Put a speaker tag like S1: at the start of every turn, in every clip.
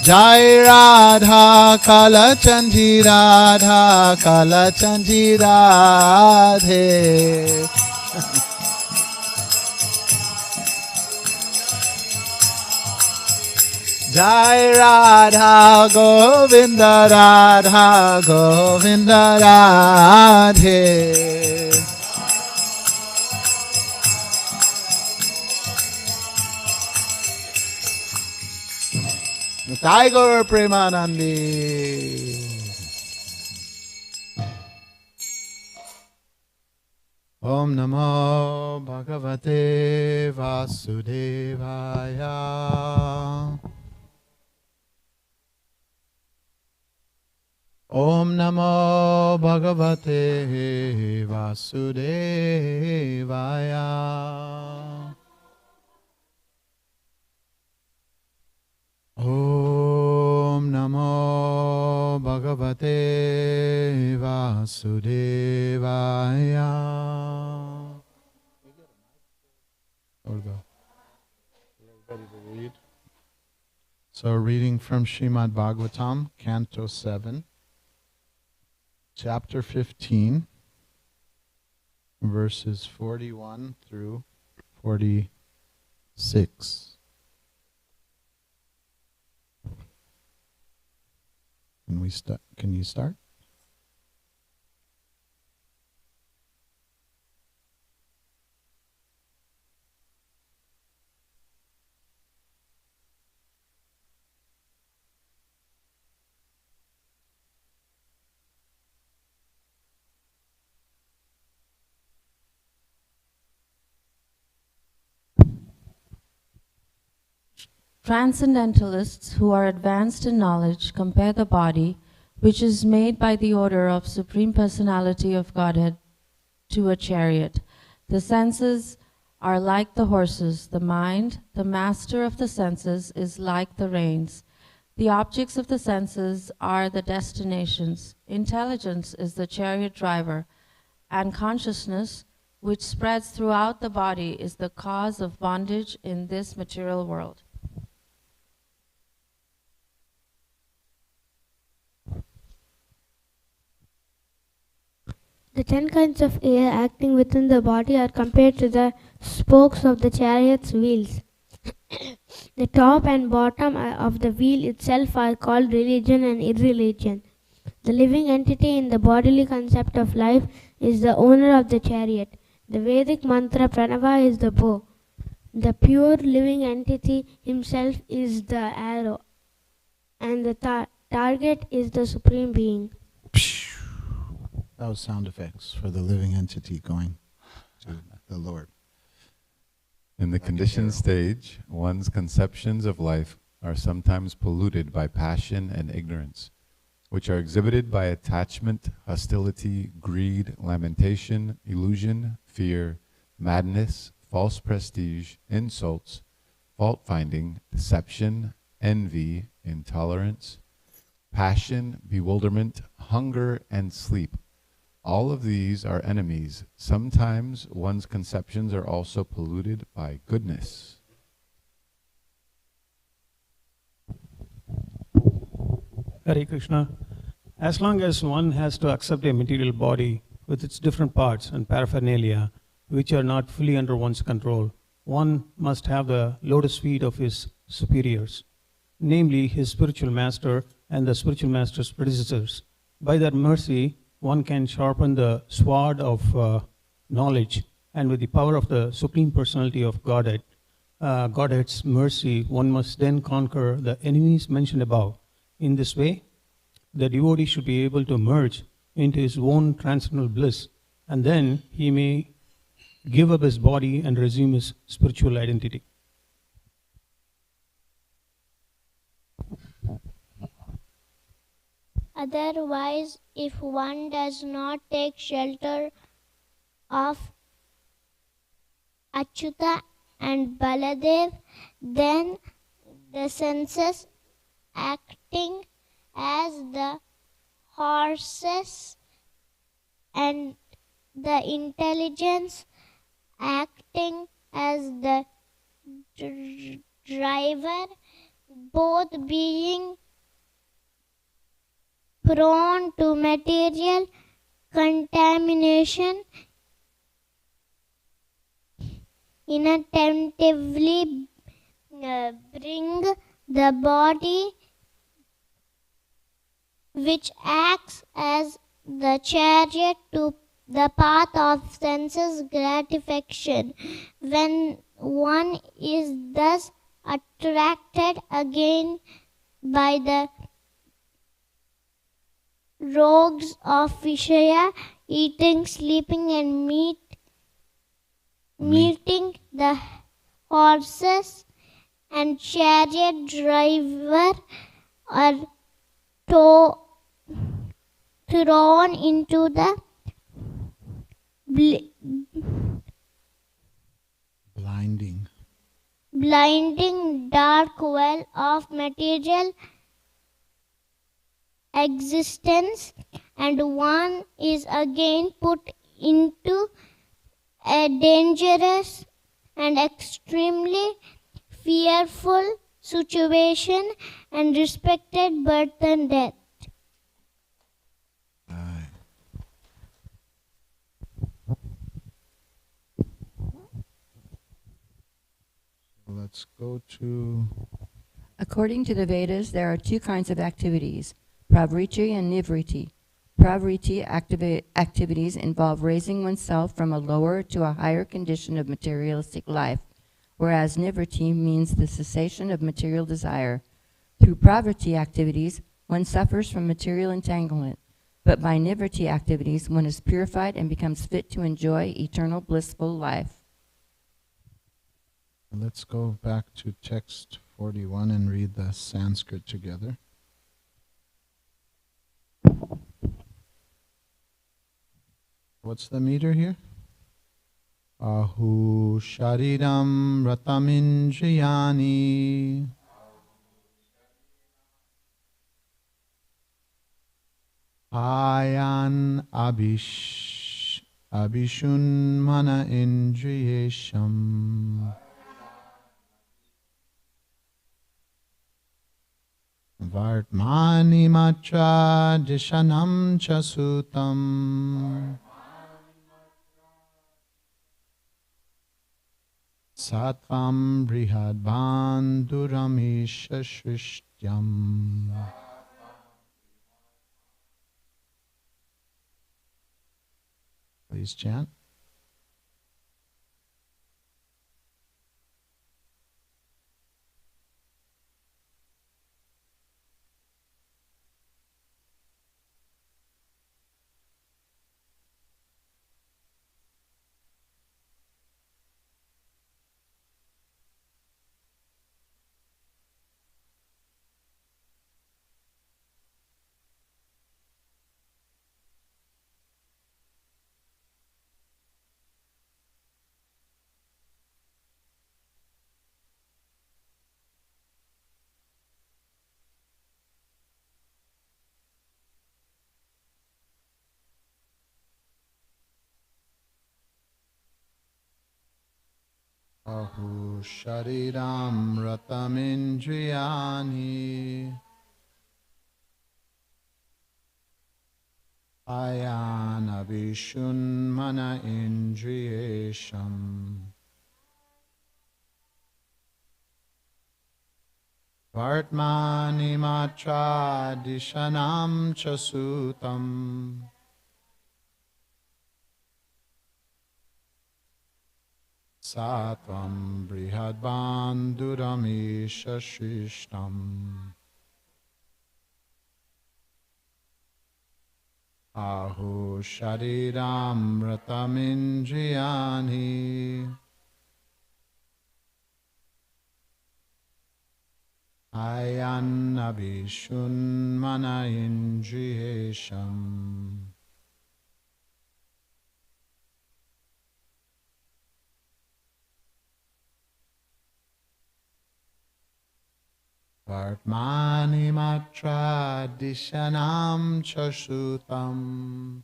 S1: Jai Radha Kalachandji Radha Kalachandji Radhe. Jai Radha Govinda Radha Govinda Radhe. Tiger Premanandi. Om Namo Bhagavate Vasudevaya. Om Namo Bhagavate Vasudevaya. Om Namo Bhagavate Vasudevaya. Ready to read? So, reading from Srimad Bhagavatam, Canto 7, Chapter 15, verses 41 through 46. Can you start?
S2: Transcendentalists who are advanced in knowledge compare the body, which is made by the order of Supreme Personality of Godhead, to a chariot. The senses are like the horses. The mind, the master of the senses, is like the reins. The objects of the senses are the destinations. Intelligence is the chariot driver, and consciousness, which spreads throughout the body, is the cause of bondage in this material world.
S3: The 10 kinds of air acting within the body are compared to the spokes of the chariot's wheels. The top and bottom of the wheel itself are called religion and irreligion. The living entity in the bodily concept of life is the owner of the chariot. The Vedic mantra Pranava is the bow. The pure living entity himself is the arrow. And the target is the Supreme Being.
S1: Those sound effects for the living entity going to the Lord.
S4: In the conditioned stage, one's conceptions of life are sometimes polluted by passion and ignorance, which are exhibited by attachment, hostility, greed, lamentation, illusion, fear, madness, false prestige, insults, fault-finding, deception, envy, intolerance, passion, bewilderment, hunger, and sleep. All of these are enemies. Sometimes one's conceptions are also polluted by goodness.
S5: Hare Krishna. As long as one has to accept a material body with its different parts and paraphernalia, which are not fully under one's control, one must have the lotus feet of his superiors, namely his spiritual master and the spiritual master's predecessors. By their mercy, one can sharpen the sword of knowledge, and with the power of the Supreme Personality of Godhead's mercy, one must then conquer the enemies mentioned above. In this way, the devotee should be able to merge into his own transcendental bliss, and then he may give up his body and resume his spiritual identity.
S3: Otherwise, if one does not take shelter of Achyuta and Baladev, then the senses acting as the horses and the intelligence acting as the driver both being prone to material contamination, inattentively bring the body, which acts as the chariot, to the path of senses gratification. When one is thus attracted again by the rogues of Vishaya, eating, sleeping, and meeting the horses and chariot driver are thrown into the blinding dark well of material existence, and one is again put into a dangerous and extremely fearful situation and respected birth and death.
S1: Let's go to
S6: According to the Vedas, there are two kinds of activities, pravriti and nivriti. Pravriti activities involve raising oneself from a lower to a higher condition of materialistic life, whereas nivriti means the cessation of material desire. Through pravriti activities, one suffers from material entanglement, but by nivriti activities, one is purified and becomes fit to enjoy eternal blissful life.
S1: Let's go back to text 41 and read the Sanskrit together. What's the meter here? Ahu shariram ratamindriyani ayan abhishun mana indriyesham Vartmani matra dishanam chasutam Satvam brihadbanduramisha shrishyam. Please chant. Ahu shariram ratamindriyani ayana vishun mana indriyesham Vartmani matra dishanam chasutam Satvam brihadbanduramisha shishtam Ahu shariram ratamindriyani ayanabhishun mana indriyesham Vartmani matra dishanam chasutam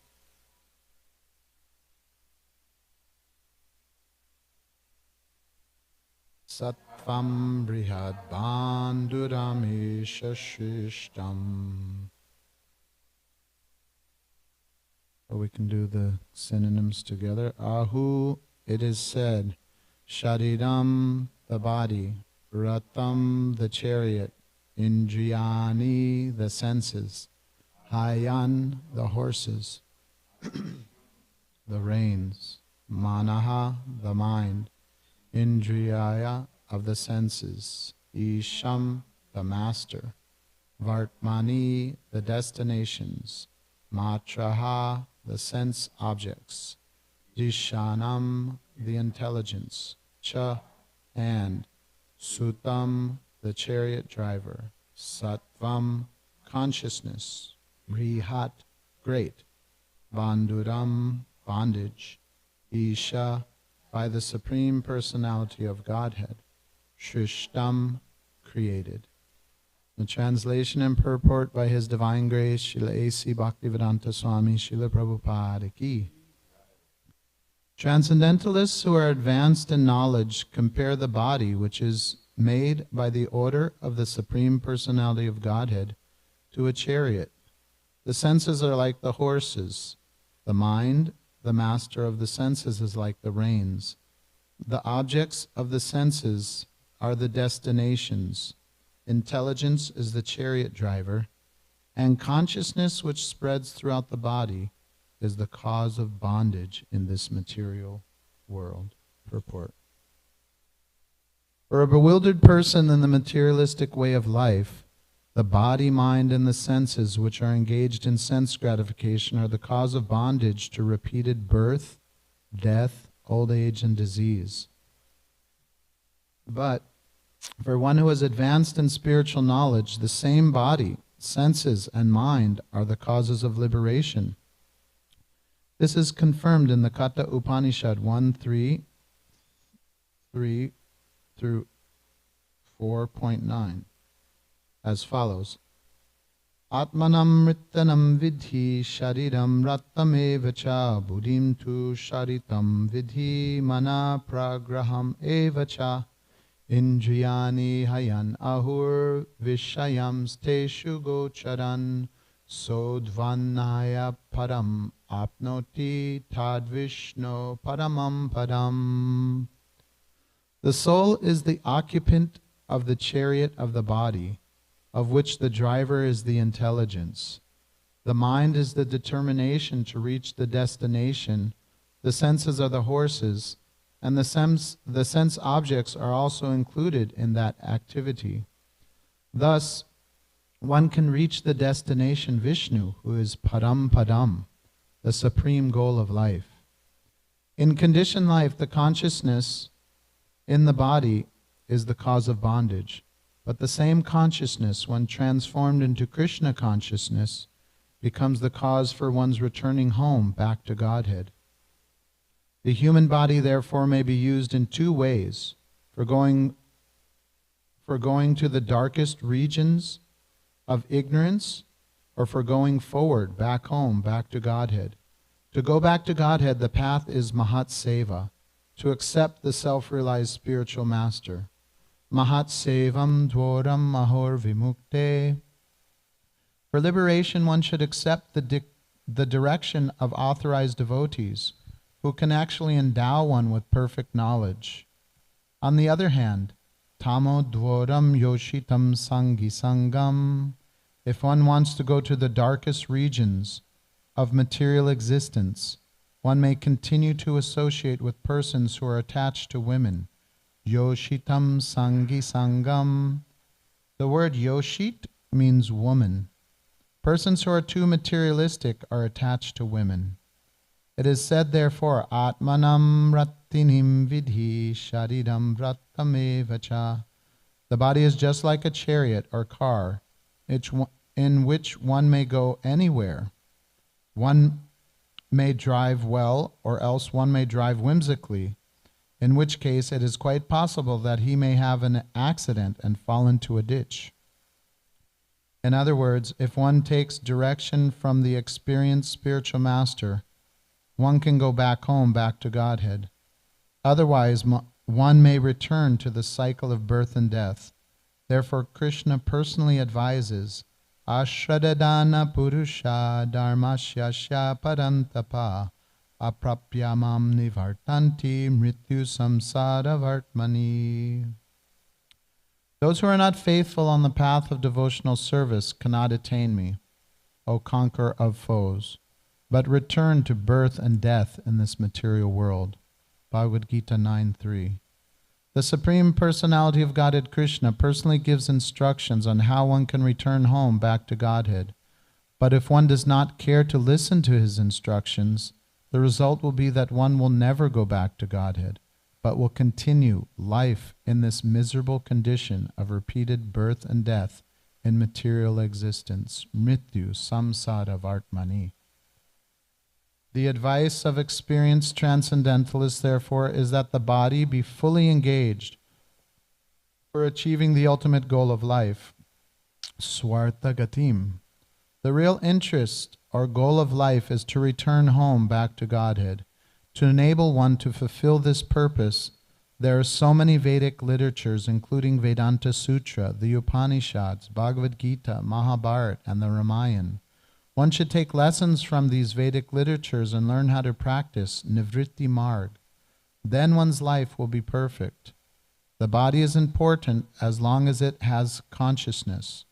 S1: Satvam Tvam brihad banduramisha shrishtam. Or we can do the synonyms together. Ahu, it is said. Sharidam, the body. Ratam, the chariot. Indriyani, the senses. Hayan, the horses. The reins. Manaha, the mind. Indriyaya, of the senses. Isham, the master. Vartmani, the destinations. Matraha, the sense objects. Dishanam, the intelligence. Cha, and. Sutam, the chariot driver. Sattvam, consciousness. Brihat, great. Bandhuram, bondage. Isha, by the Supreme Personality of Godhead. Shrishtam, created. The translation and purport by His Divine Grace, Srila A.C. Bhaktivedanta Swami, Srila Prabhupada Ki. Transcendentalists who are advanced in knowledge compare the body, which is made by the order of the Supreme Personality of Godhead, to a chariot. The senses are like the horses. The mind, the master of the senses, is like the reins. The objects of the senses are the destinations. Intelligence is the chariot driver, and consciousness, which spreads throughout the body, is the cause of bondage in this material world. Purport. For a bewildered person in the materialistic way of life, the body, mind, and the senses, which are engaged in sense gratification, are the cause of bondage to repeated birth, death, old age, and disease. But for one who has advanced in spiritual knowledge, the same body, senses, and mind are the causes of liberation. This is confirmed in the Katha Upanishad 1.3 through 4.9 as follows. Atmanam mrittanam vidhi shariram rattam cha buddhim tu sharitam vidhi mana pragraham evacha indriyani hayan ahur vishayam steshu gocharan sodvanaya param apnoti tadvishno paramam padam. The soul is the occupant of the chariot of the body, of which the driver is the intelligence. The mind is the determination to reach the destination. The senses are the horses, and the sense objects are also included in that activity. Thus, one can reach the destination Vishnu, who is Param Padam, the supreme goal of life. In conditioned life, the consciousness in the body is the cause of bondage. But the same consciousness, when transformed into Krishna consciousness, becomes the cause for one's returning home back to Godhead. The human body, therefore, may be used in two ways: for going to the darkest regions of ignorance, or for going forward, back home, back to Godhead. To go back to Godhead, the path is Mahat Seva, to accept the self-realized spiritual master. Mahat Sevam Dvoram Mahor Vimukte. For liberation, one should accept the direction of authorized devotees who can actually endow one with perfect knowledge. On the other hand, Tamo Dvoram Yoshitam Sangi Sangam. If one wants to go to the darkest regions of material existence, one may continue to associate with persons who are attached to women. Yoshitam Sangi Sangam. The word Yoshit means woman. Persons who are too materialistic are attached to women. It is said, therefore, Atmanam Rattinim Vidhi Sharidam Rattamevacha. The body is just like a chariot or car, in which one may go anywhere. One may drive well, or else one may drive whimsically, in which case it is quite possible that he may have an accident and fall into a ditch. In other words, if one takes direction from the experienced spiritual master, one can go back home, back to Godhead. Otherwise, one may return to the cycle of birth and death. Therefore, Krishna personally advises, Ashradadana Purusha Dharmasyasya Parantapa Aprapyamam Nivartanti Mrityu Samsara Vartmani. Those who are not faithful on the path of devotional service cannot attain me, O conqueror of foes, but return to birth and death in this material world. Bhagavad Gita 9:3. The Supreme Personality of Godhead Krishna personally gives instructions on how one can return home back to Godhead. But if one does not care to listen to his instructions, the result will be that one will never go back to Godhead, but will continue life in this miserable condition of repeated birth and death in material existence. Mrityu samsara vartmani. The advice of experienced transcendentalists, therefore, is that the body be fully engaged for achieving the ultimate goal of life, swartha gatim. The real interest or goal of life is to return home back to Godhead. To enable one to fulfill this purpose, there are so many Vedic literatures, including Vedanta Sutra, the Upanishads, Bhagavad Gita, Mahabharata, and the Ramayana. One should take lessons from these Vedic literatures and learn how to practice Nivritti Marg. Then one's life will be perfect. The body is important as long as it has consciousness.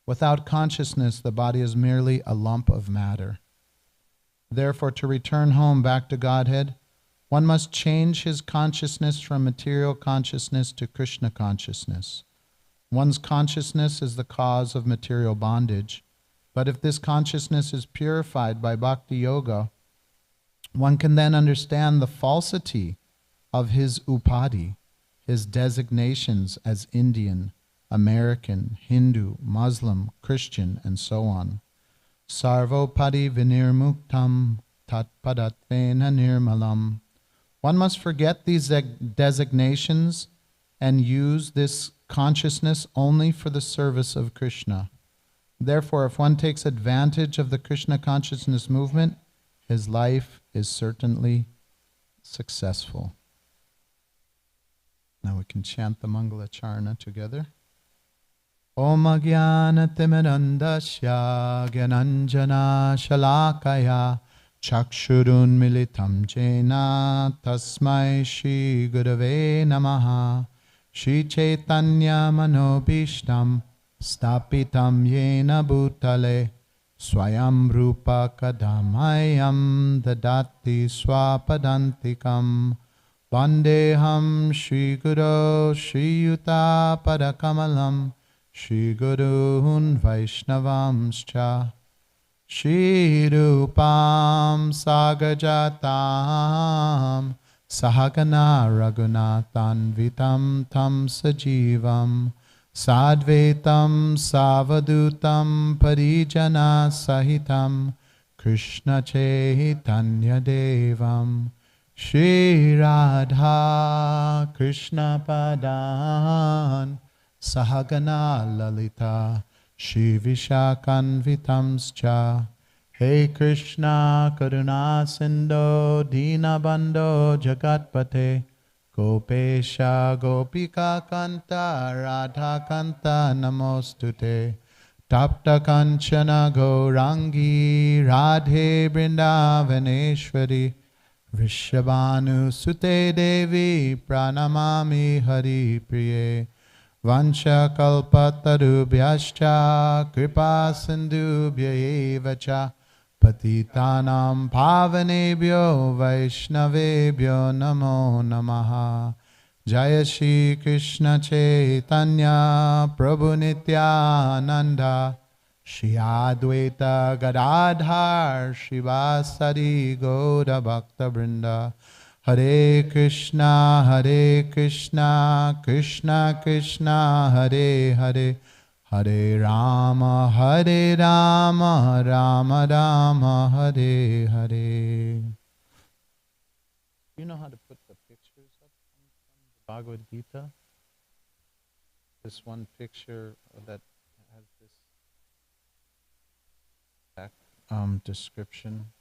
S1: Without consciousness, the body is merely a lump of matter. Therefore, to return home back to Godhead, one must change his consciousness from material consciousness to Krishna consciousness. One's consciousness is the cause of material bondage. But if this consciousness is purified by bhakti yoga, one can then understand the falsity of his upadi, his designations as Indian, American, Hindu, Muslim, Christian, and so on. Sarvopadi vinirmuktam tatpadatvena nirmalam. One must forget these designations and use this consciousness only for the service of Krishna. Therefore, if one takes advantage of the Krishna consciousness movement, his life is certainly successful. Now we can chant the Mangala Charana together. Om Agyana Timirandasya Gyananjana Shalakaya Chakshurun Militam Jena Tasmai Shri Gurave Namaha Shri Chaitanya Manobishtam Stapitam Yena Bhutale Swayam Rupa Kadamayam Dadati Swapadantikam Vandeham Shri Guru Shri Yuta Padakamalam Shri Gurun Vaishnavamscha Shri Rupam Sagajatam Sahagana Raghunathan Vitam Tam Sajivam Sadvetam Savadutam Parijana Sahitam Krishna Chaitanya Devam Shri Radha Krishna Padan Sahagana Lalita Shri Vishakanvitamscha Hey Krishna Karuna Sindho Dinabandho Jagatpate Gopesha Gopika Kanta Radha Kanta Namostute Tapta Kanchana Gaurangi Radhe Brindavaneshwari Vrishabhanu Sute Devi Pranamami Hari Priye Vansha Kalpatarubhyascha Kripa Sindhubhya Evacha Patitanam Pavanebhyo Vaishnavebhyo Namo Namaha Jaya Shri Krishna Chaitanya Prabhu Nityananda Shri Advaita Gadadhar Shivasari Gaura Bhakta Vrinda Hare Krishna Krishna Krishna Hare Hare Hare Rama Rama Rama Hare Hare. You know how to put the pictures up from the Bhagavad Gita? This one picture that has this back description.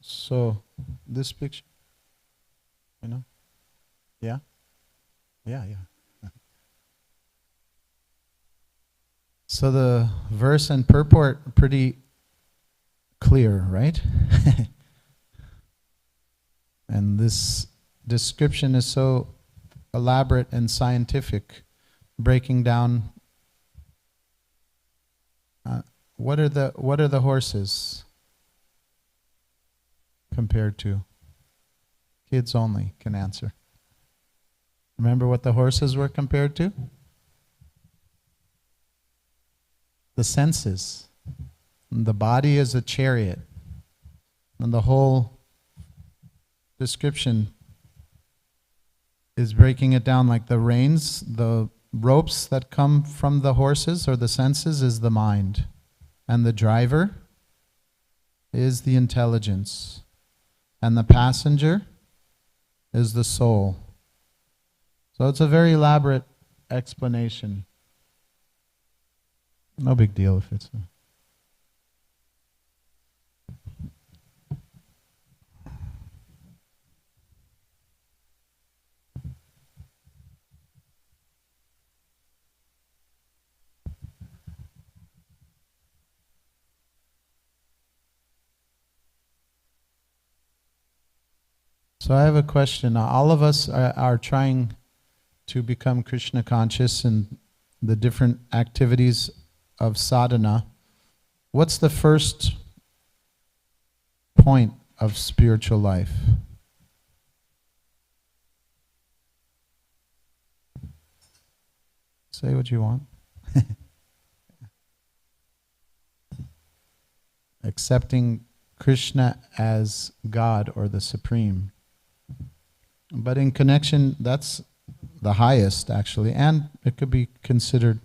S1: So, this picture, you know? Yeah? Yeah. So the verse and purport pretty clear, right? And this description is so elaborate and scientific, breaking down what are the horses compared to? Kids only can answer. Remember what the horses were compared to? The senses. And the body is a chariot. And the whole description is breaking it down like the reins, the ropes that come from the horses or the senses is the mind. And the driver is the intelligence. And the passenger is the soul. So it's a very elaborate explanation. No big deal if it's So I have a question. All of us are trying to become Krishna conscious in the different activities of sadhana. What's the first point of spiritual life? Say what you want. Accepting Krishna as God or the Supreme. But in connection, that's the highest actually, and it could be considered,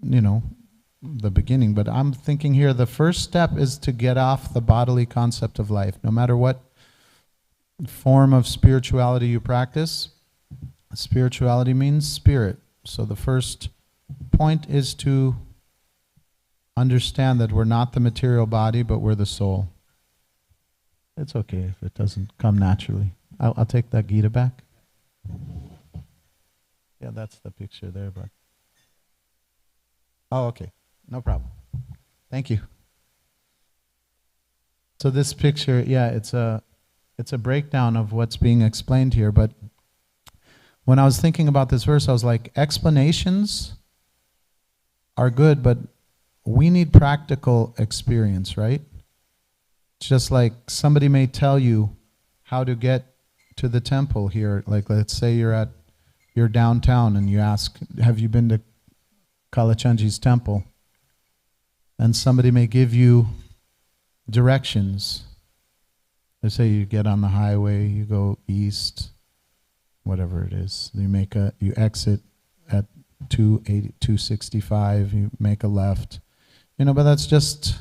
S1: the beginning. But I'm thinking here the first step is to get off the bodily concept of life. No matter what form of spirituality you practice, spirituality means spirit. So the first point is to understand that we're not the material body, but we're the soul. It's okay if it doesn't come naturally. I'll take that Gita back. Yeah, that's the picture there, but... Oh, okay. No problem. Thank you. So this picture, yeah, it's a breakdown of what's being explained here, but when I was thinking about this verse, I was like, explanations are good, but we need practical experience, right? It's just like somebody may tell you how to get to the temple here. Like, let's say you're downtown and you ask, have you been to Kalachandji's temple? And somebody may give you directions. Let's say you get on the highway, you go east, whatever it is. You exit at 265, you make a left. But that's just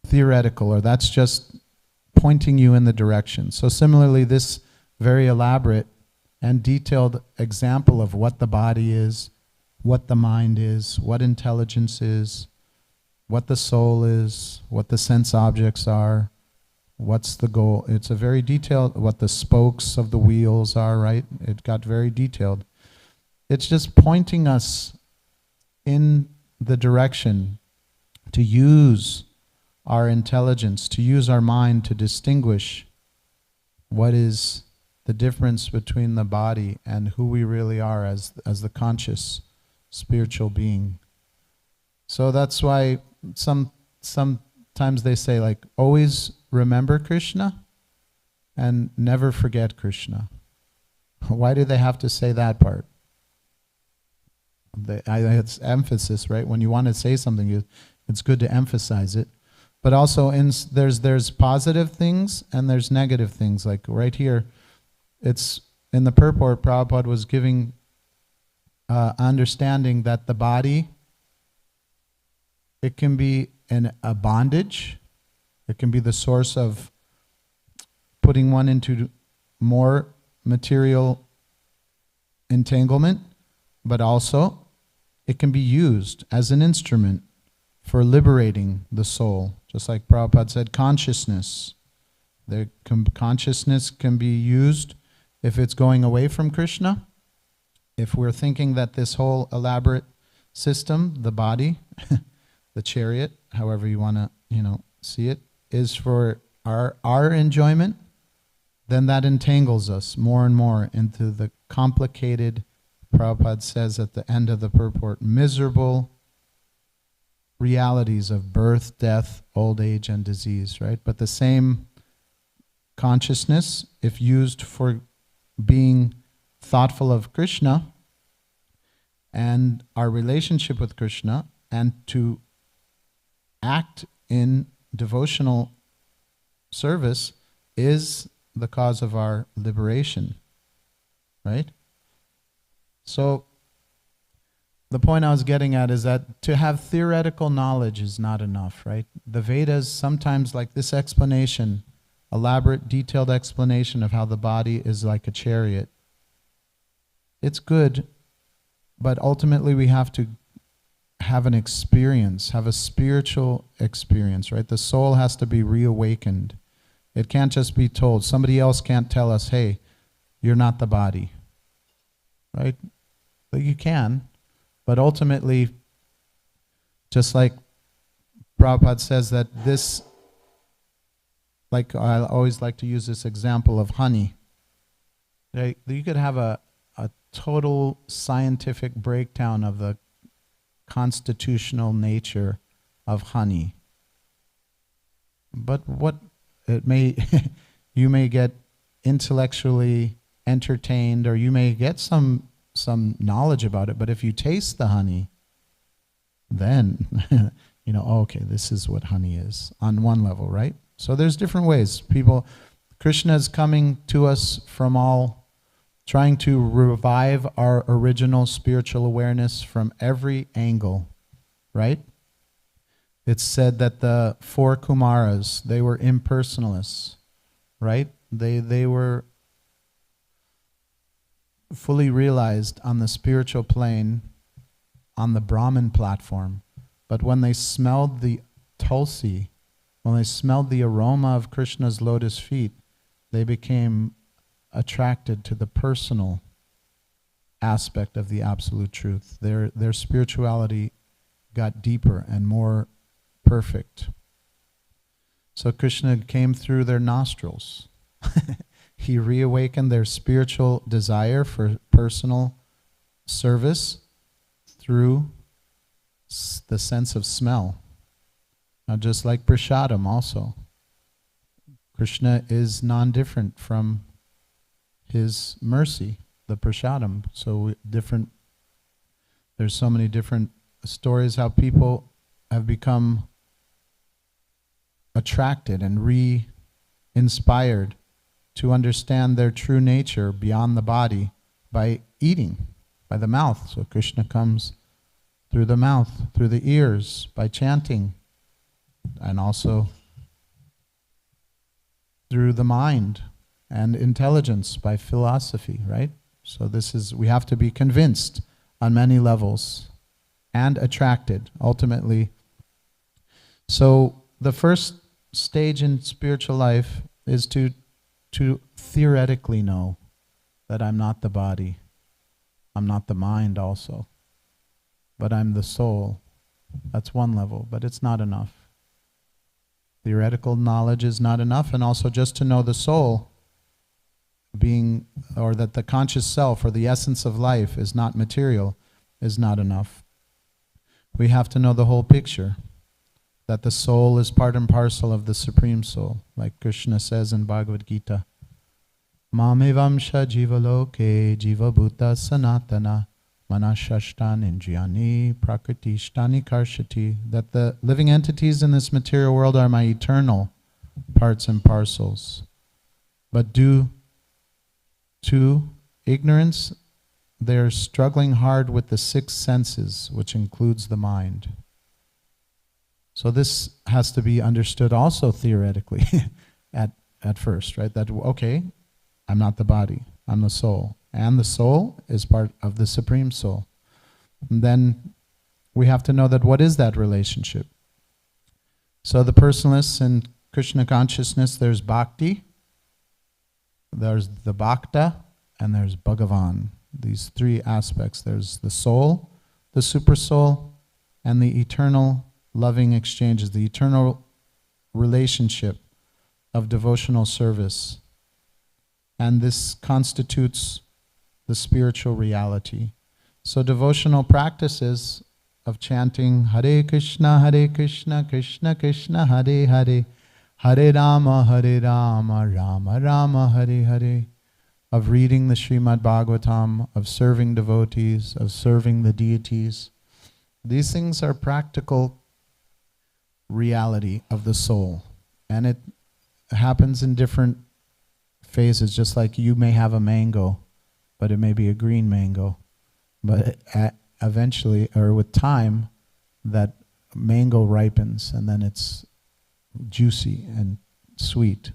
S1: theoretical, or that's just pointing you in the direction. So similarly, this very elaborate and detailed example of what the body is, what the mind is, what intelligence is, what the soul is, what the sense objects are, what's the goal. It's a very detailed, what the spokes of the wheels are, right? It got very detailed. It's just pointing us in the direction to use our intelligence, to use our mind to distinguish what is the difference between the body and who we really are as the conscious spiritual being. So that's why sometimes they say, like, always remember Krishna and never forget Krishna. Why do they have to say that part? It's emphasis, right? When you want to say something, it's good to emphasize it. But also there's positive things and there's negative things. Like right here, it's in the purport, Prabhupada was giving understanding that the body, it can be a bondage. It can be the source of putting one into more material entanglement, but also it can be used as an instrument for liberating the soul. Just like Prabhupada said, consciousness. Consciousness can be used if it's going away from Krishna. If we're thinking that this whole elaborate system, the body, the chariot, however you want to, see it, is for our enjoyment, then that entangles us more and more into the complicated, Prabhupada says at the end of the purport, miserable realities of birth, death, old age, and disease, right? But the same consciousness, if used for being thoughtful of Krishna and our relationship with Krishna, and to act in devotional service, is the cause of our liberation, right? So the point I was getting at is that to have theoretical knowledge is not enough, right? The Vedas sometimes, like this explanation, elaborate, detailed explanation of how the body is like a chariot. It's good, but ultimately we have to have an experience, have a spiritual experience, right? The soul has to be reawakened. It can't just be told. Somebody else can't tell us, hey, you're not the body, right? But you can, but ultimately, just like Prabhupada says that this, like I always like to use this example of honey. Right? You could have a total scientific breakdown of the constitutional nature of honey. But what it may, you may get intellectually entertained, or you may get some knowledge about it, but if you taste the honey, then okay, this is what honey is on one level, right? So there's different ways. Krishna is coming to us from all, trying to revive our original spiritual awareness from every angle, right? It's said that the 4 Kumaras, they were impersonalists, right? They were fully realized on the spiritual plane, on the Brahman platform. But when they smelled the tulsi, when they smelled the aroma of Krishna's lotus feet, they became attracted to the personal aspect of the absolute truth. Their spirituality got deeper and more perfect. So Krishna came through their nostrils. He reawakened their spiritual desire for personal service through the sense of smell. Now, just like prasadam also, Krishna is non-different from his mercy, the prasadam. So there's so many different stories how people have become attracted and re-inspired to understand their true nature beyond the body by eating, by the mouth. So Krishna comes through the mouth, through the ears, by chanting, and also through the mind and intelligence, by philosophy, right? So we have to be convinced on many levels and attracted, ultimately. So the first stage in spiritual life is to theoretically know that I'm not the body, I'm not the mind also, but I'm the soul. That's one level, but it's not enough. Theoretical knowledge is not enough, and also just to know the soul being, or that the conscious self or the essence of life is not material, is not enough. We have to know the whole picture, that the soul is part and parcel of the Supreme Soul, like Krishna says in Bhagavad Gita. Mamevamsha jivaloke jivabhuta sanatana manashashtan indriyani prakritishtani karshati. That the living entities in this material world are my eternal parts and parcels. But due to ignorance, they're struggling hard with the 6 senses, which includes the mind. So this has to be understood also theoretically at first, right? That, okay, I'm not the body, I'm the soul. And the soul is part of the Supreme Soul. And then we have to know that what is that relationship? So the personalists in Krishna consciousness, there's bhakti, there's the bhakta, and there's Bhagavan. These three aspects. There's the soul, the super soul, and the eternal loving exchanges, the eternal relationship of devotional service. And this constitutes the spiritual reality. So devotional practices of chanting Hare Krishna, Krishna Krishna, Hare Hare, Hare Rama, Rama Rama, Hare Hare, of reading the Srimad Bhagavatam, of serving devotees, of serving the deities. These things are practical reality of the soul. And it happens in different phases, just like you may have a mango, but it may be a green mango. But eventually, or with time, that mango ripens and then it's juicy and sweet.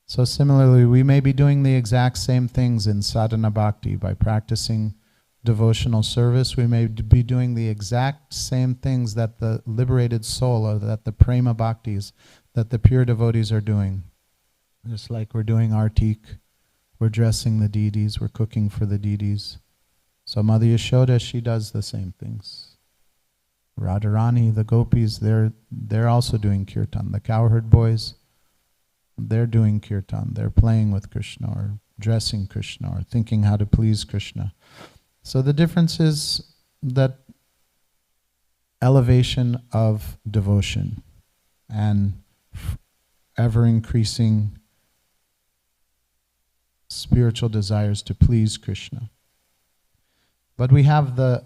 S1: So similarly, we may be doing the exact same things in sadhana bhakti. By practicing devotional service, we may be doing the exact same things that the liberated soul, or that the prema bhaktis, that the pure devotees are doing. Just like we're doing artik, we're dressing the deities, we're cooking for the deities. So Mother Yashoda, she does the same things. Radharani, the gopis, they're also doing kirtan. The cowherd boys, they're doing kirtan. They're playing with Krishna, or dressing Krishna, or thinking how to please Krishna. So the difference is that elevation of devotion and ever increasing spiritual desires to please Krishna. But we have the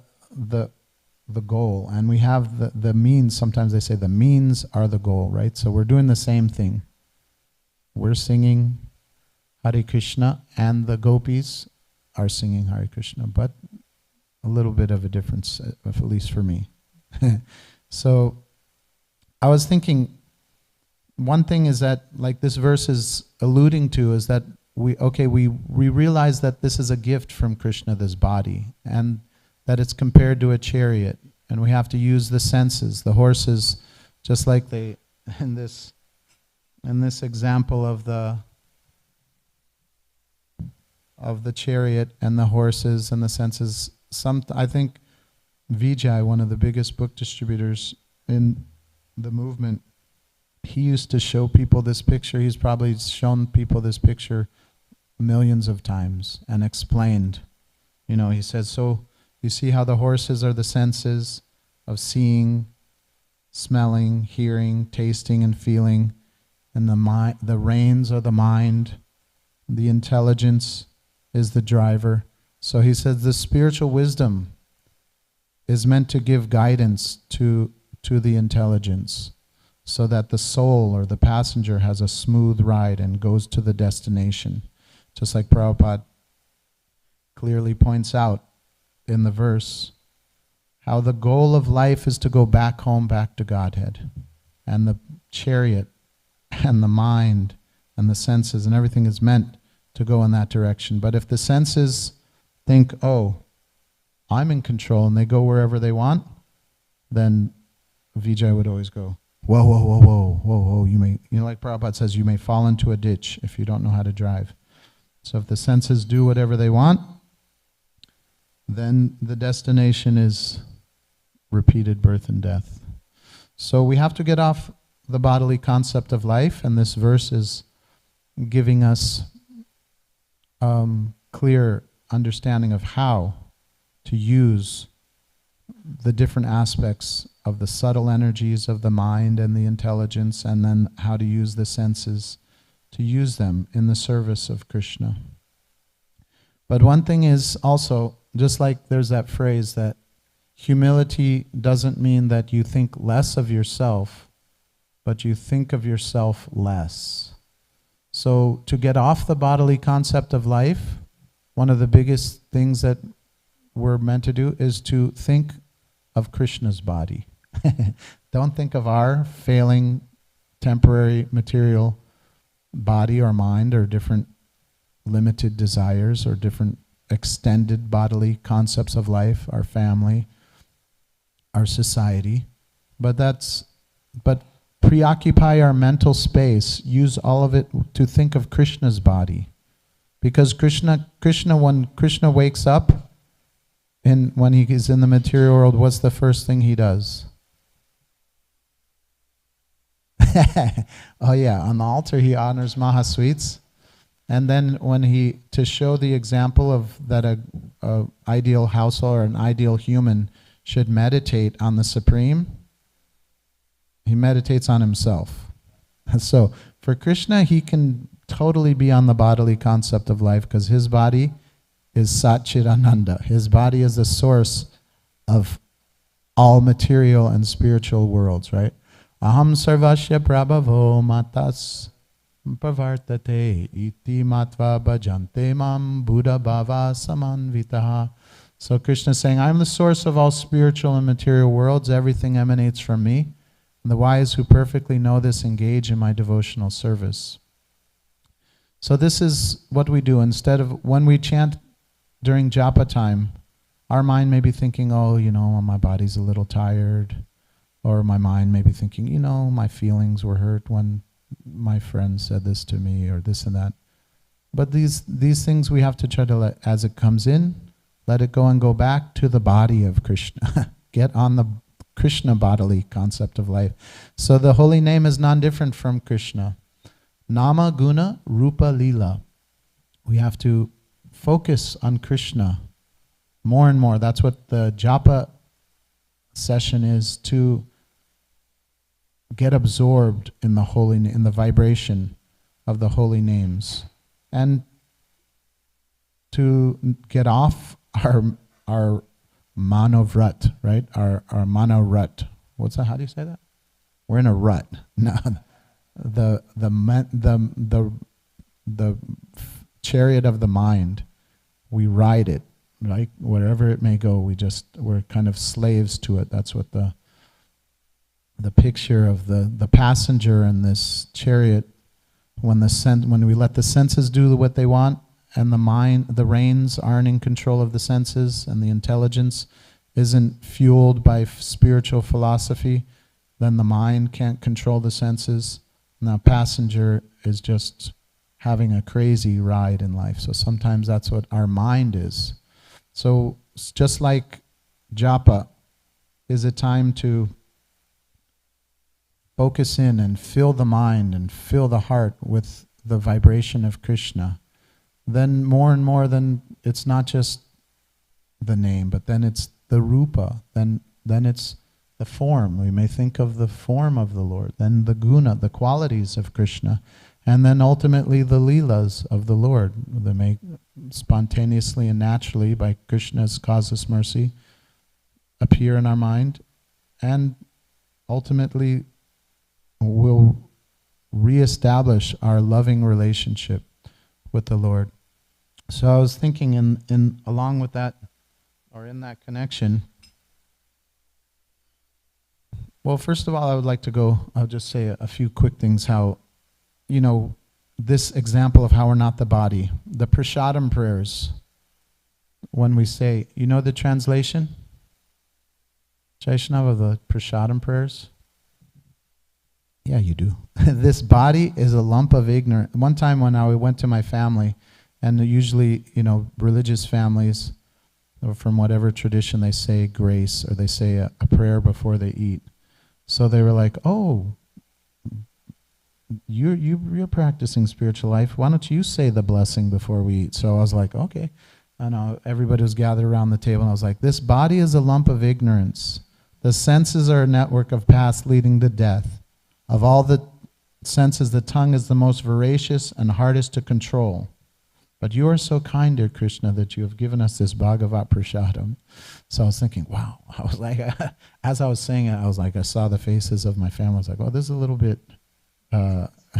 S1: goal, and we have the means. Sometimes they say the means are the goal, right? So we're doing the same thing. We're singing Hare Krishna, and the gopis are singing Hare Krishna, but a little bit of a difference, at least for me. So I was thinking, one thing is that, like this verse is alluding to, is that we realize that this is a gift from Krishna, this body, and that it's compared to a chariot, and we have to use the senses. The horses, just like they in this example of the chariot and the horses and the senses. I think Vijay, one of the biggest book distributors in the movement, he used to show people this picture. He's probably shown people this picture millions of times and explained. He says, so you see how the horses are the senses of seeing, smelling, hearing, tasting, and feeling, and the reins are the mind, the intelligence is the driver. So he says the spiritual wisdom is meant to give guidance to the intelligence, so that the soul or the passenger has a smooth ride and goes to the destination. Just like Prabhupada clearly points out in the verse, how the goal of life is to go back home, back to Godhead. And the chariot and the mind and the senses and everything is meant to go in that direction. But if the senses think, oh, I'm in control, and they go wherever they want, then Vijay would always go, whoa, whoa, whoa, whoa, whoa, whoa. You may, like Prabhupada says, you may fall into a ditch if you don't know how to drive. So if the senses do whatever they want, then the destination is repeated birth and death. So we have to get off the bodily concept of life, and this verse is giving us clear understanding of how to use the different aspects of the subtle energies of the mind and the intelligence, and then how to use the senses to use them in the service of Krishna. But one thing is also, just like there's that phrase that humility doesn't mean that you think less of yourself, but you think of yourself less. So to get off the bodily concept of life, one of the biggest things that we're meant to do is to think of Krishna's body. Don't think of our failing temporary material body or mind, or different limited desires, or different extended bodily concepts of life, our family, our society. But preoccupy our mental space, use all of it to think of Krishna's body. Because Krishna, when Krishna wakes up, when he is in the material world, what's the first thing he does? Oh yeah, on the altar he honors Mahasweets. And then to show the example of that a ideal household or an ideal human should meditate on the Supreme, he meditates on himself. So for Krishna, he can totally be on the bodily concept of life because his body is Satchidananda. His body is the source of all material and spiritual worlds, right? Aham sarvasya prabhavo matas pavartate iti matva bhajante mam buddha bhava samanvitaha. So Krishna is saying, I'm the source of all spiritual and material worlds. Everything emanates from me. And the wise who perfectly know this engage in my devotional service. So this is what we do. Instead of, when we chant during japa time, our mind may be thinking, oh, my body's a little tired. Or my mind may be thinking, my feelings were hurt when my friend said this to me, or this and that. But these things we have to try to let, as it comes in, let it go and go back to the body of Krishna. Get on the Krishna bodily concept of life. So the holy name is non-different from Krishna. Nama, Guna, Rupa, Lila. We have to focus on Krishna more and more. That's what the japa session is, to get absorbed in the vibration of the holy names, and to get off our manovrat, right? Our manorut. What's that? How do you say that? We're in a rut. No, the chariot of the mind. We ride it, right? Wherever it may go, we're kind of slaves to it. That's what the picture of the passenger in this chariot. When we let the senses do what they want, and the reins aren't in control of the senses, and the intelligence isn't fueled by spiritual philosophy, then the mind can't control the senses, and the passenger is just having a crazy ride in life. So sometimes that's what our mind is. So just like japa is a time to focus in and fill the mind and fill the heart with the vibration of Krishna, then more and more, then it's not just the name, but then it's the rupa, then it's the form. We may think of the form of the Lord, then the guna, the qualities of Krishna, and then ultimately the leelas of the Lord. They may spontaneously and naturally, by Krishna's causeless mercy, appear in our mind, and ultimately will reestablish our loving relationship with the Lord. So I was thinking in along with that, or in that connection, well, first of all, I'll just say a few quick things how, this example of how we're not the body. The prasadam prayers, when we say, the translation? Vaishnava, of the prasadam prayers? Yeah, you do. This body is a lump of ignorance. One time when I went to my family, and usually, religious families, or from whatever tradition, they say grace, or they say a prayer before they eat. So they were like, oh, you're practicing spiritual life. Why don't you say the blessing before we eat? So I was like, okay. And everybody was gathered around the table, and I was like, this body is a lump of ignorance. The senses are a network of paths leading to death. Of all the senses, the tongue is the most voracious and hardest to control. But you are so kind, dear Krishna, that you have given us this Bhagavat Prasadam. So I was thinking, wow. I was like, as I was saying it, I was like, I saw the faces of my family. I was like, oh, this is a little bit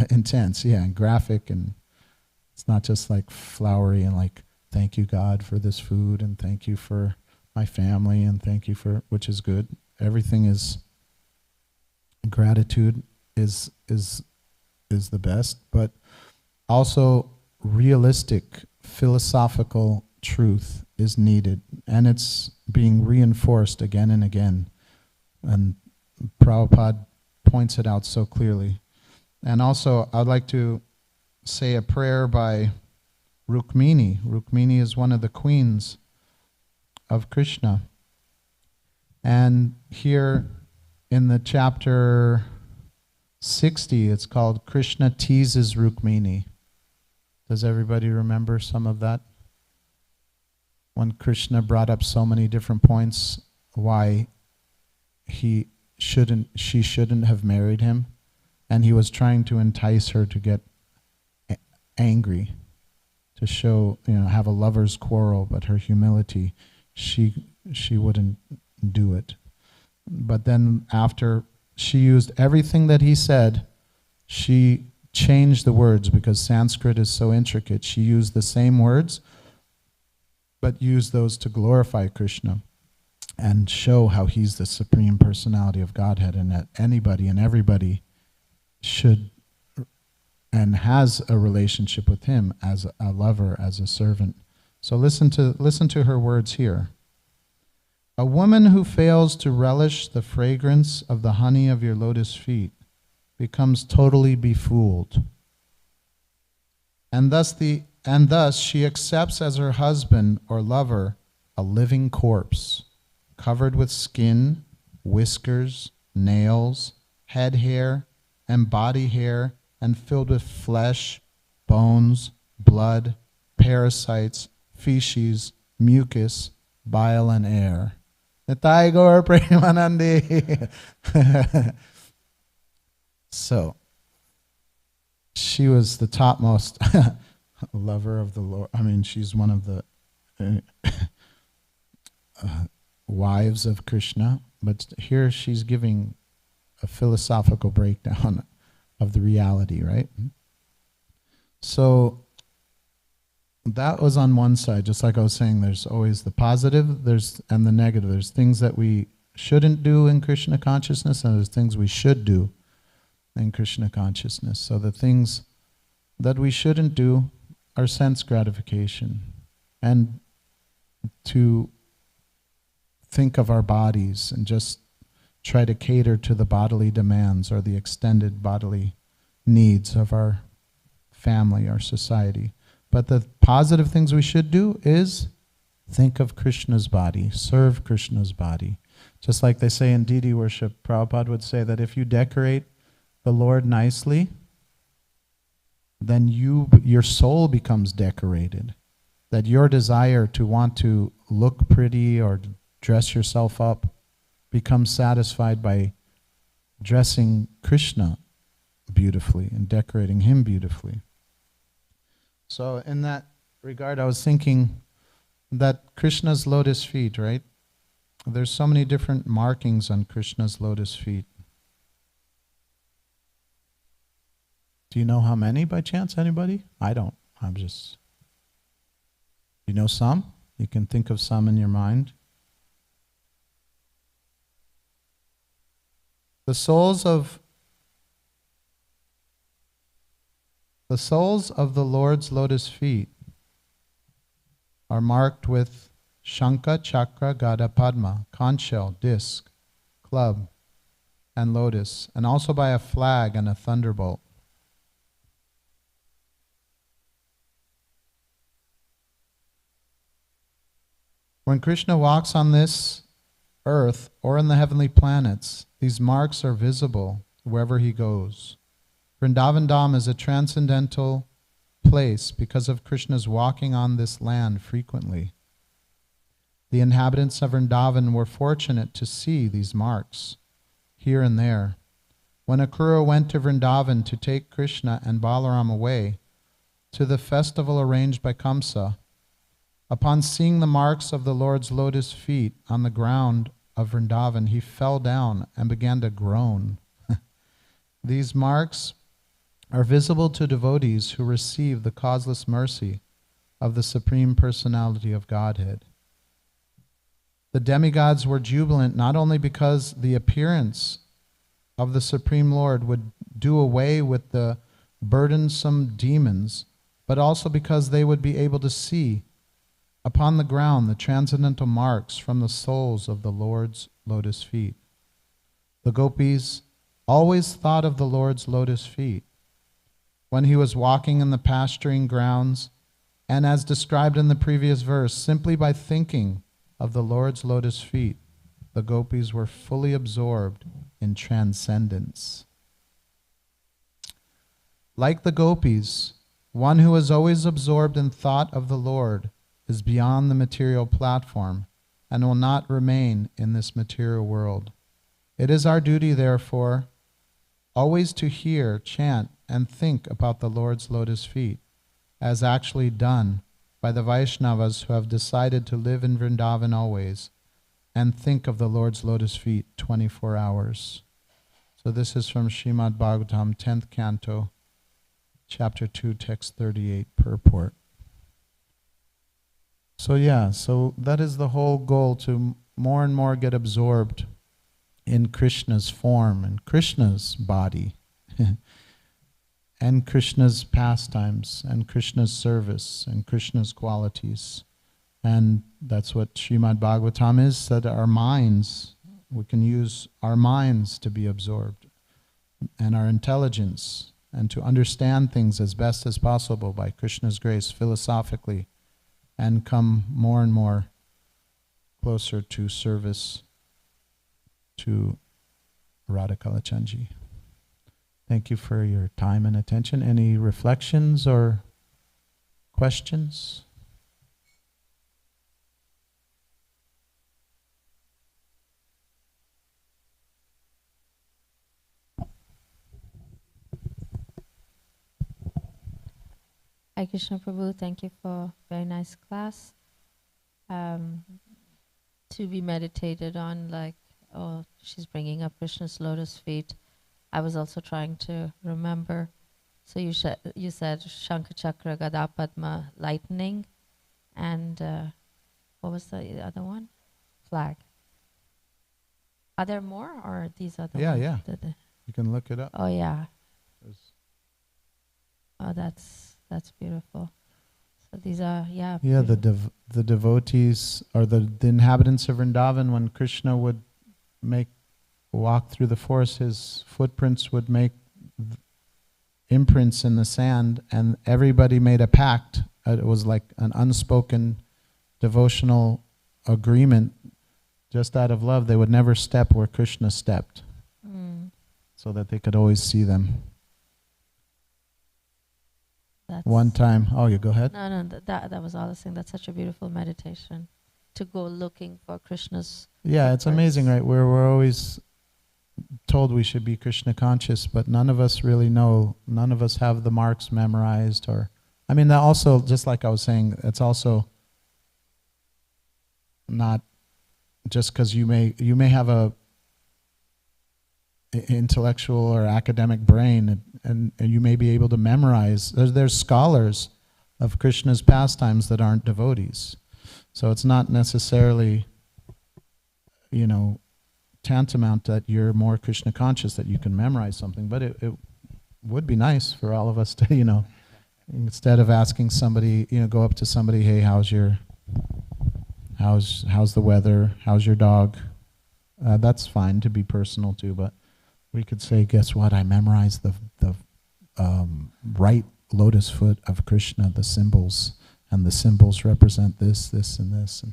S1: intense, yeah, and graphic, and it's not just like flowery and like, thank you, God, for this food, and thank you for my family, and thank you for, which is good. Everything is, gratitude is the best, but also realistic philosophical truth is needed, and it's being reinforced again and again. And Prabhupada points it out so clearly. And also, I'd like to say a prayer by Rukmini. Rukmini is one of the queens of Krishna. And here in the chapter 60, it's called Krishna Teases Rukmini. Does everybody remember some of that? When Krishna brought up so many different points why she shouldn't have married him, and he was trying to entice her to get angry, to show, have a lover's quarrel, but her humility, she wouldn't do it. But then after she used everything that he said, she changed the words, because Sanskrit is so intricate. She used the same words, but used those to glorify Krishna and show how he's the Supreme Personality of Godhead, and that anybody and everybody should and has a relationship with him as a lover, as a servant. So listen to her words here. A woman who fails to relish the fragrance of the honey of your lotus feet becomes totally befooled. And thus she accepts as her husband or lover a living corpse, covered with skin, whiskers, nails, head hair, and body hair, and filled with flesh, bones, blood, parasites, feces, mucus, bile, and air. Nitai Gaur Premanandi. So, she was the topmost lover of the Lord. I mean, she's one of the wives of Krishna, but here she's giving a philosophical breakdown of the reality, right? So that was on one side. Just like I was saying, there's always the positive and the negative. There's things that we shouldn't do in Krishna consciousness, and there's things we should do in Krishna consciousness. So the things that we shouldn't do are sense gratification, and to think of our bodies and just try to cater to the bodily demands or the extended bodily needs of our family, our society. But the positive things we should do is think of Krishna's body, serve Krishna's body. Just like they say in deity worship, Prabhupada would say that if you decorate the Lord nicely, then your soul becomes decorated. That your desire to want to look pretty or dress yourself up becomes satisfied by dressing Krishna beautifully and decorating him beautifully. So in that regard, I was thinking that Krishna's lotus feet, right? There's so many different markings on Krishna's lotus feet. Do you know how many by chance, anybody? I don't. You know some? You can think of some in your mind. The souls of the Lord's lotus feet are marked with Shankha, Chakra, Gada, Padma, conch shell, disc, club, and lotus, and also by a flag and a thunderbolt. When Krishna walks on this earth or in the heavenly planets, these marks are visible wherever he goes. Vrindavan Dham is a transcendental place because of Krishna's walking on this land frequently. The inhabitants of Vrindavan were fortunate to see these marks here and there. When Akrura went to Vrindavan to take Krishna and Balaram away to the festival arranged by Kamsa, upon seeing the marks of the Lord's lotus feet on the ground of Vrindavan, he fell down and began to groan. These marks are visible to devotees who receive the causeless mercy of the Supreme Personality of Godhead. The demigods were jubilant not only because the appearance of the Supreme Lord would do away with the burdensome demons, but also because they would be able to see upon the ground the transcendental marks from the soles of the Lord's lotus feet. The gopis always thought of the Lord's lotus feet. When he was walking in the pasturing grounds, and as described in the previous verse, simply by thinking of the Lord's lotus feet, the gopis were fully absorbed in transcendence. Like the gopis, one who is always absorbed in thought of the Lord is beyond the material platform and will not remain in this material world. It is our duty, therefore, always to hear, chant, and think about the Lord's lotus feet, as actually done by the Vaishnavas who have decided to live in Vrindavan always, and think of the Lord's lotus feet 24 hours. So this is from Srimad Bhagavatam, 10th canto, chapter 2, text 38, purport. So that is the whole goal, to more and more get absorbed in Krishna's form and Krishna's body and Krishna's pastimes and Krishna's service and Krishna's qualities. And that's what Srimad Bhagavatam is, that our minds, we can use our minds to be absorbed, and our intelligence, and to understand things as best as possible by Krishna's grace philosophically, and come more and more closer to service to Radha Kalachandji. Thank you for your time and attention. Any reflections or questions?
S2: Hi Krishna Prabhu, thank you for a very nice class. To be meditated on, like, oh, she's bringing up Krishna's lotus feet. I was also trying to remember. So you said Shankha Chakra, Gada Padma, lightning, and what was the other one? Flag. Are there more, or are these other ones?
S1: Yeah. You can look it up.
S2: Oh yeah. Oh, that's beautiful. So these are, yeah.
S1: Yeah, the devotees, or the inhabitants of Vrindavan, when Krishna would walk through the forest, his footprints would make imprints in the sand, and everybody made a pact. It was like an unspoken devotional agreement, just out of love. They would never step where Krishna stepped, so that they could always see them. One time, you go ahead.
S2: No, that was all I was saying. That's such a beautiful meditation, to go looking for Krishna's.
S1: Yeah, it's amazing, right? We're always told we should be Krishna conscious, but none of us really know. None of us have the marks memorized, or, I mean, that also, just like I was saying, it's also not just because you may have a intellectual or academic brain, and you may be able to memorize. There's scholars of Krishna's pastimes that aren't devotees. So it's not necessarily, tantamount that you're more Krishna conscious, that you can memorize something, but it would be nice for all of us to, instead of asking somebody, go up to somebody, hey, how's the weather, how's your dog? That's fine to be personal too, but we could say, guess what, I memorized the right lotus foot of Krishna, the symbols, and the symbols represent this, this, and this.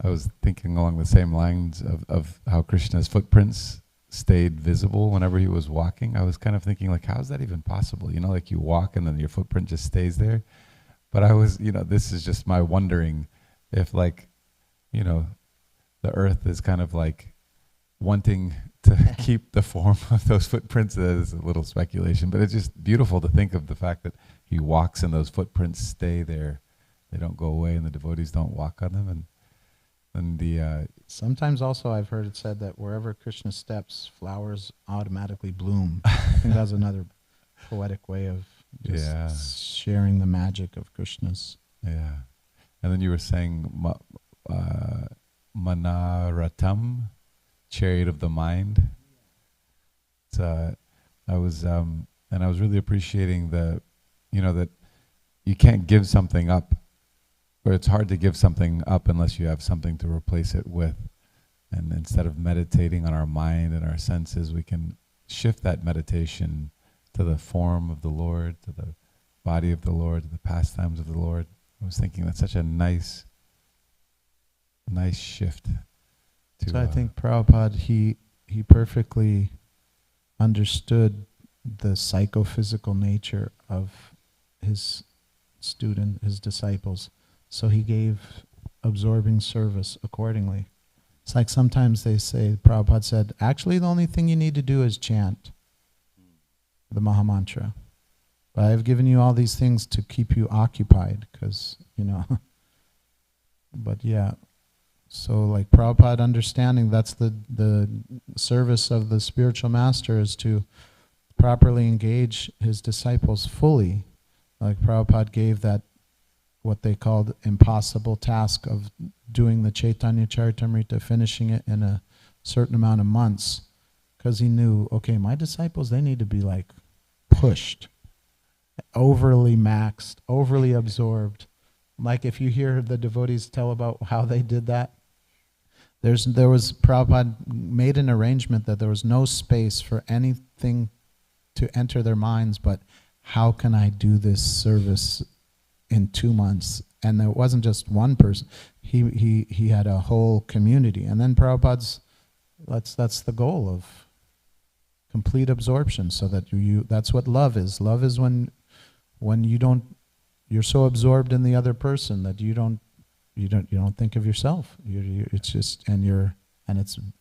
S4: I was thinking along the same lines of how Krishna's footprints stayed visible whenever he was walking. I was kind of thinking, like, how is that even possible? Like you walk and then your footprint just stays there. But I was, this is just my wondering if, like, the earth is kind of like wanting to keep the form of those footprints. That is a little speculation, but it's just beautiful to think of the fact that he walks and those footprints stay there. They don't go away, and the devotees don't walk on them. And the
S1: sometimes also I've heard it said that wherever Krishna steps, flowers automatically bloom. I think that's another poetic way of just sharing the magic of Krishna's.
S4: Yeah. And then you were saying Manaratam, chariot of the mind. I was really appreciating that you can't give something up, or it's hard to give something up unless you have something to replace it with. And instead of meditating on our mind and our senses, we can shift that meditation to the form of the Lord, to the body of the Lord, to the pastimes of the Lord. I was thinking that's such a nice shift.
S1: So I think Prabhupada, he perfectly understood the psychophysical nature of his student, his disciples. So he gave absorbing service accordingly. It's like sometimes they say, Prabhupada said, actually the only thing you need to do is chant the Mahamantra. But I've given you all these things to keep you occupied, because, but yeah. So like Prabhupada understanding that's the service of the spiritual master, is to properly engage his disciples fully. Like Prabhupada gave that, what they called impossible task of doing the Chaitanya Charitamrita, finishing it in a certain amount of months, because he knew, okay, my disciples, they need to be like pushed, overly maxed, overly absorbed. Like if you hear the devotees tell about how they did that, there was Prabhupada made an arrangement that there was no space for anything to enter their minds but how can I do this service in 2 months? And it wasn't just one person. He had a whole community. And then Prabhupada's, that's the goal of complete absorption, so that that's what love is. Love is when you're so absorbed in the other person that you don't think of yourself. It's just,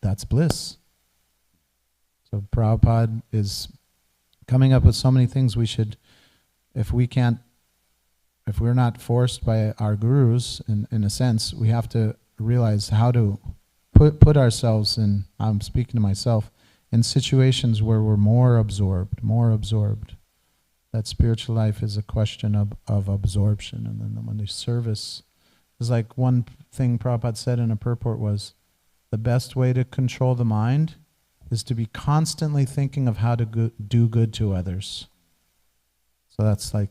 S1: that's bliss. So Prabhupada is coming up with so many things we should, if we're not forced by our gurus, in a sense, we have to realize how to put ourselves in, I'm speaking to myself, in situations where we're more absorbed. That spiritual life is a question of absorption. And then when the service is like, one thing Prabhupada said in a purport was, the best way to control the mind is to be constantly thinking of how to do good to others. So that's like,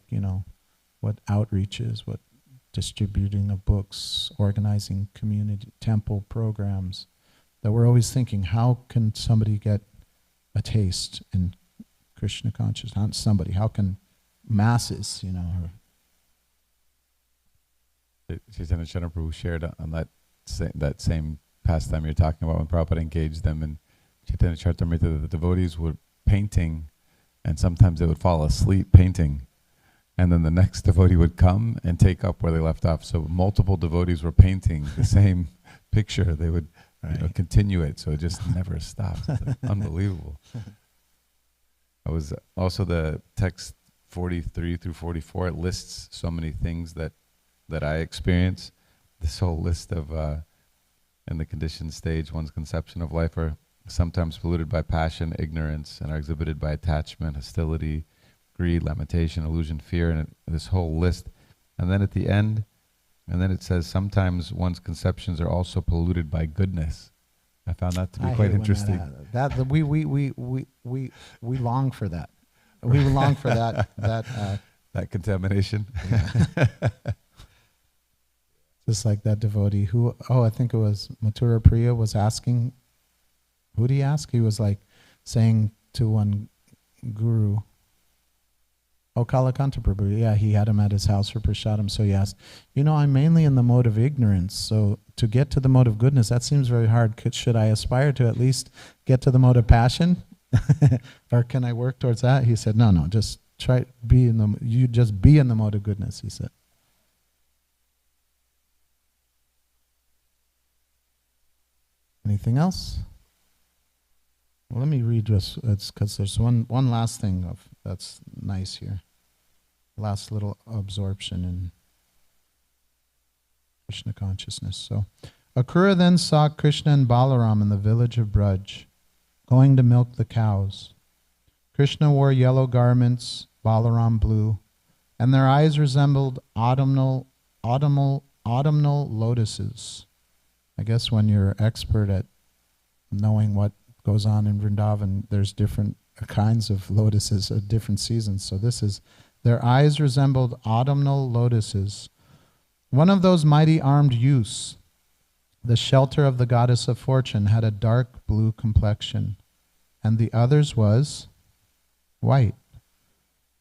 S1: what outreach is, what distributing of books, organizing community, temple programs, that we're always thinking, how can somebody get a taste in Krishna consciousness? Not somebody, how can masses,
S4: Chaitanya Charitamrita shared on that same pastime you're talking about, when Prabhupada engaged them in Chaitanya Charitamrita, the devotees were painting, and sometimes they would fall asleep painting. And then the next devotee would come and take up where they left off. So multiple devotees were painting the same picture. They would continue it, so it just never stopped. Unbelievable. I was also, the text 43 through 44, it lists so many things that I experience. This whole list of, in the conditioned stage, one's conception of life are sometimes polluted by passion, ignorance, and are exhibited by attachment, hostility, greed, lamentation, illusion, fear, and this whole list. And then at the end, and then it says sometimes one's conceptions are also polluted by goodness. I found that to be quite interesting.
S1: We long for that. We long for
S4: that contamination.
S1: Yeah. Just like that devotee who, I think it was Mathura Priya was asking, who did he ask? He was like saying to one guru, Kalakanta Prabhu, yeah, he had him at his house for prasadam. So he asked, I'm mainly in the mode of ignorance. So to get to the mode of goodness, that seems very hard. Should I aspire to at least get to the mode of passion? Or can I work towards that? He said, no, just try be in the mode of goodness, he said. Anything else? Well, let me read just, because there's one last thing that's nice here. Last little absorption in Krishna consciousness. So, Akrura then saw Krishna and Balaram in the village of Braj, going to milk the cows. Krishna wore yellow garments, Balaram blue, and their eyes resembled autumnal lotuses. I guess when you're expert at knowing what goes on in Vrindavan, there's different kinds of lotuses at different seasons. So their eyes resembled autumnal lotuses. One of those mighty armed youths The shelter of the goddess of fortune had a dark blue complexion, and the other's was white.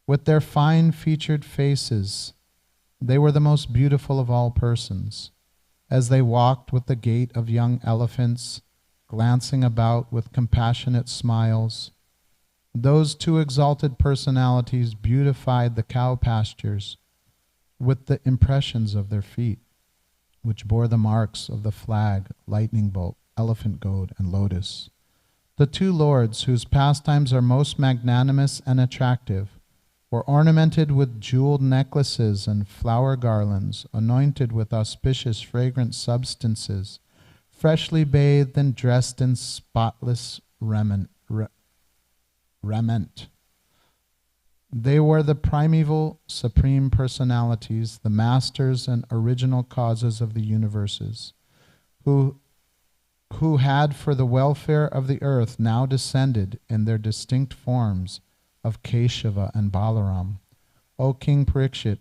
S1: With their fine-featured faces, they were the most beautiful of all persons. As they walked with the gait of young elephants, glancing about with compassionate smiles, those two exalted personalities beautified the cow pastures with the impressions of their feet, which bore the marks of the flag, lightning bolt, elephant goad, and lotus. The two lords, whose pastimes are most magnanimous and attractive, were ornamented with jeweled necklaces and flower garlands, anointed with auspicious fragrant substances, freshly bathed and dressed in spotless raiment. They were the primeval supreme personalities, the masters and original causes of the universes, who had for the welfare of the earth now descended in their distinct forms of Keshava and Balaram. O King Parikshit,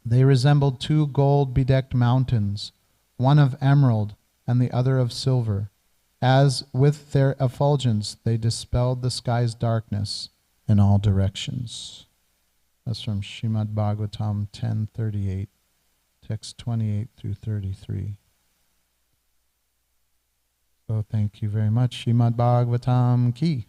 S1: they resembled two gold-bedecked mountains, one of emerald and the other of silver, as with their effulgence they dispelled the sky's darkness in all directions. That's from Srimad Bhagavatam 10:38, text 28 through 33. So thank you very much. Srimad Bhagavatam ki.